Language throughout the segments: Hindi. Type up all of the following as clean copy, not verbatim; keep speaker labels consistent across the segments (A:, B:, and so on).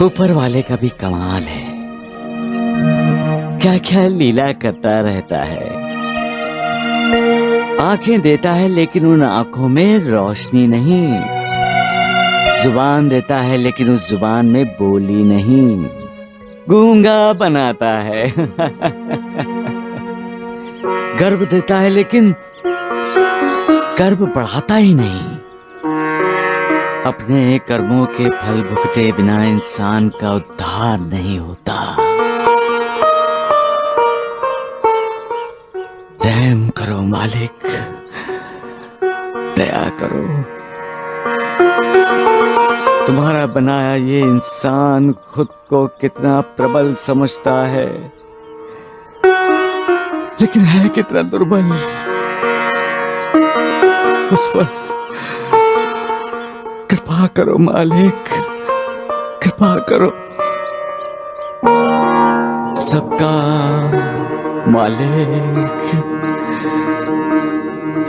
A: ऊपर वाले का भी कमाल है, क्या क्या लीला करता रहता है। आंखें देता है लेकिन उन आंखों में रोशनी नहीं, जुबान देता है लेकिन उस जुबान में बोली नहीं, गूंगा बनाता है। गर्भ देता है लेकिन गर्भ बढ़ाता ही नहीं। अपने कर्मों के फल भुगते बिना इंसान का उद्धार नहीं होता। रहम करो मालिक, दया करो। तुम्हारा बनाया ये इंसान खुद को कितना प्रबल समझता है, लेकिन है कितना दुर्बल। उस पर कृपा करो मालिक, कृपा करो। सबका मालिक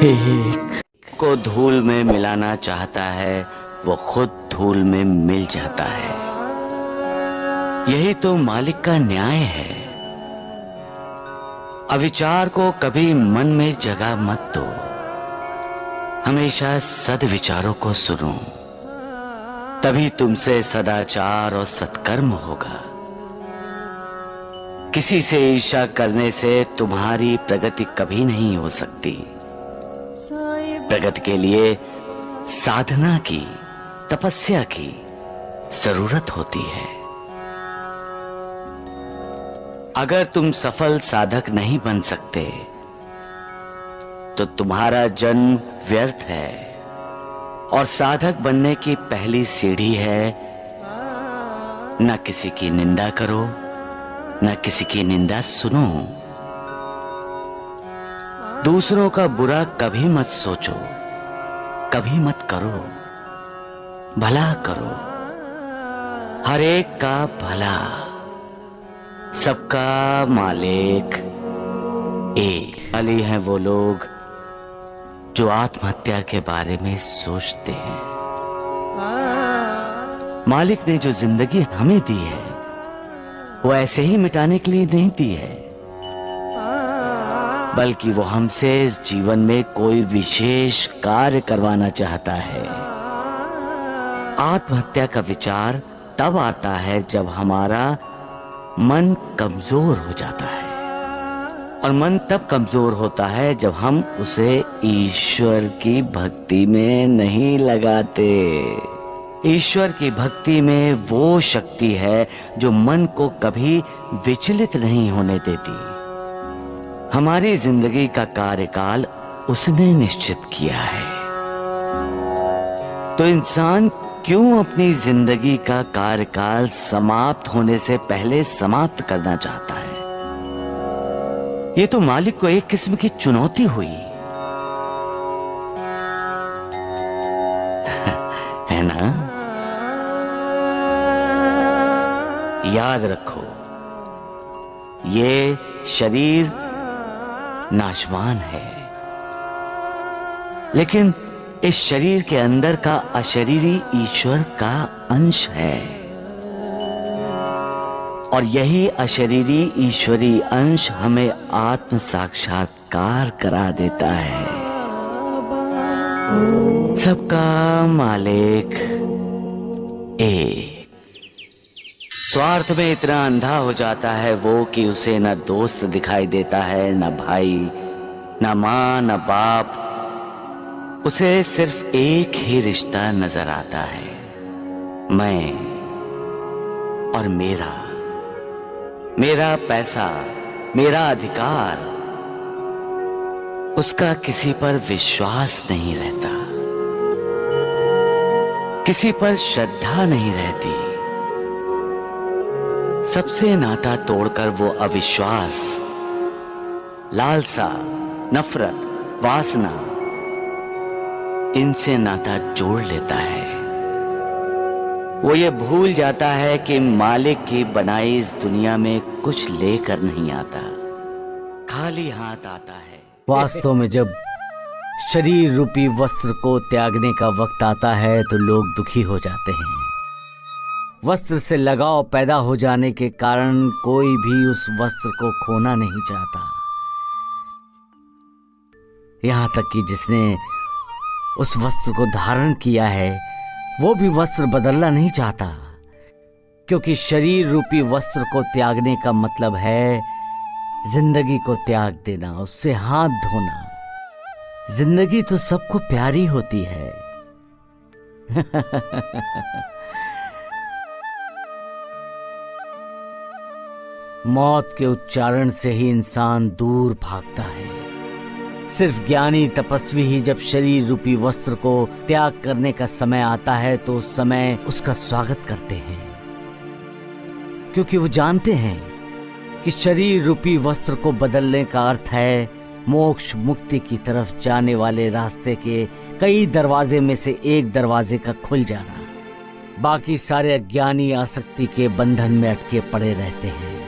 A: एक को धूल में मिलाना चाहता है, वो खुद धूल में मिल जाता है। यही तो मालिक का न्याय है। अविचार को कभी मन में जगह मत दो, हमेशा सद्विचारों को सुनो, तभी तुमसे सदाचार और सत्कर्म होगा। किसी से ईर्ष्या करने से तुम्हारी प्रगति कभी नहीं हो सकती। प्रगति के लिए साधना की, तपस्या की जरूरत होती है। अगर तुम सफल साधक नहीं बन सकते तो तुम्हारा जन्म व्यर्थ है। और साधक बनने की पहली सीढ़ी है, न किसी की निंदा करो, न किसी की निंदा सुनो। दूसरों का बुरा कभी मत सोचो, कभी मत करो, भला करो। हर एक का भला, सबका मालिक एक। अली हैं वो लोग जो आत्महत्या के बारे में सोचते हैं। मालिक ने जो जिंदगी हमें दी है वो ऐसे ही मिटाने के लिए नहीं दी है, बल्कि वो हमसे इस जीवन में कोई विशेष कार्य करवाना चाहता है। आत्महत्या का विचार तब आता है जब हमारा मन कमजोर हो जाता है, और मन तब कमजोर होता है जब हम उसे ईश्वर की भक्ति में नहीं लगाते। ईश्वर की भक्ति में वो शक्ति है जो मन को कभी विचलित नहीं होने देती। हमारी जिंदगी का कार्यकाल उसने निश्चित किया है, तो इंसान क्यों अपनी जिंदगी का कार्यकाल समाप्त होने से पहले समाप्त करना चाहता है? ये तो मालिक को एक किस्म की चुनौती हुई है ना? याद रखो, ये शरीर नाशवान है, लेकिन इस शरीर के अंदर का अशरीरी ईश्वर का अंश है, और यही अशरीरी ईश्वरी अंश हमें आत्म साक्षात्कार करा देता है। सबका मालिक एक। स्वार्थ में इतना अंधा हो जाता है वो कि उसे न दोस्त दिखाई देता है, न भाई, न माँ, न बाप। उसे सिर्फ एक ही रिश्ता नजर आता है, मैं और मेरा। मेरा पैसा, मेरा अधिकार। उसका किसी पर विश्वास नहीं रहता, किसी पर श्रद्धा नहीं रहती। सबसे नाता तोड़कर वो अविश्वास, लालसा, नफरत, वासना, इनसे नाता जोड़ लेता है। वो ये भूल जाता है कि मालिक की बनाई इस दुनिया में कुछ लेकर नहीं आता, खाली हाथ आता है।
B: वास्तव में जब शरीर रूपी वस्त्र को त्यागने का वक्त आता है तो लोग दुखी हो जाते हैं। वस्त्र से लगाव पैदा हो जाने के कारण कोई भी उस वस्त्र को खोना नहीं चाहता। यहां तक कि जिसने उस वस्त्र को धारण किया है वो भी वस्त्र बदलना नहीं चाहता, क्योंकि शरीर रूपी वस्त्र को त्यागने का मतलब है जिंदगी को त्याग देना, उससे हाथ धोना। जिंदगी तो सबको प्यारी होती है। मौत के उच्चारण से ही इंसान दूर भागता है। सिर्फ ज्ञानी तपस्वी ही जब शरीर रूपी वस्त्र को त्याग करने का समय आता है तो उस समय उसका स्वागत करते हैं, क्योंकि वो जानते हैं कि शरीर रूपी वस्त्र को बदलने का अर्थ है मोक्ष मुक्ति की तरफ जाने वाले रास्ते के कई दरवाजे में से एक दरवाजे का खुल जाना। बाकी सारे अज्ञानी आसक्ति के बंधन में अटके पड़े रहते हैं,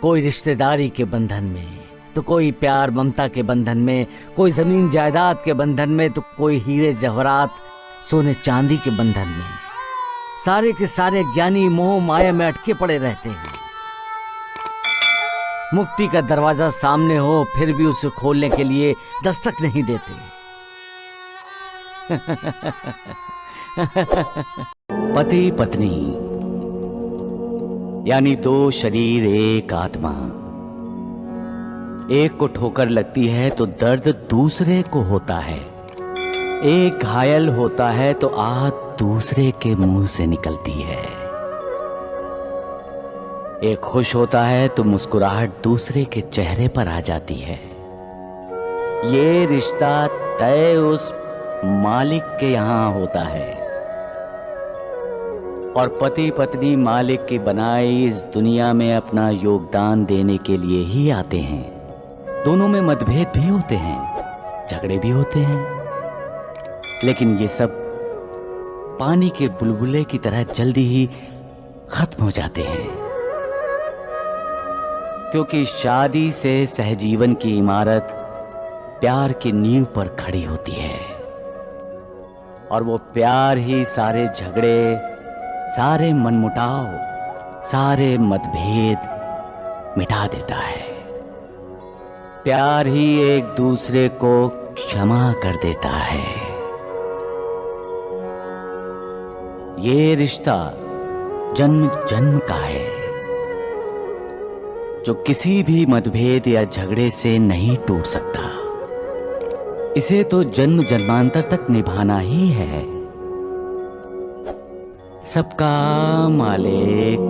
B: कोई रिश्तेदारी के बंधन में, तो कोई प्यार ममता के बंधन में, कोई जमीन जायदाद के बंधन में, तो कोई हीरे जवाहरात सोने चांदी के बंधन में। सारे के सारे ज्ञानी मोह माया में अटके पड़े रहते हैं। मुक्ति का दरवाजा सामने हो फिर भी उसे खोलने के लिए दस्तक नहीं देते।
A: पति पत्नी यानी दो शरीर एक आत्मा। एक को ठोकर लगती है तो दर्द दूसरे को होता है। एक घायल होता है तो आहट दूसरे के मुंह से निकलती है। एक खुश होता है तो मुस्कुराहट दूसरे के चेहरे पर आ जाती है। ये रिश्ता तय उस मालिक के यहां होता है और पति पत्नी मालिक की बनाई इस दुनिया में अपना योगदान देने के लिए ही आते हैं। दोनों में मतभेद भी होते हैं, झगड़े भी होते हैं, लेकिन ये सब पानी के बुलबुले की तरह जल्दी ही खत्म हो जाते हैं, क्योंकि शादी से सहजीवन की इमारत प्यार की नींव पर खड़ी होती है और वो प्यार ही सारे झगड़े, सारे मनमुटाव, सारे मतभेद मिटा देता है। प्यार ही एक दूसरे को क्षमा कर देता है। ये रिश्ता जन्म जन्म का है जो किसी भी मतभेद या झगड़े से नहीं टूट सकता। इसे तो जन्म जन्मांतर तक निभाना ही है। सबका मालिक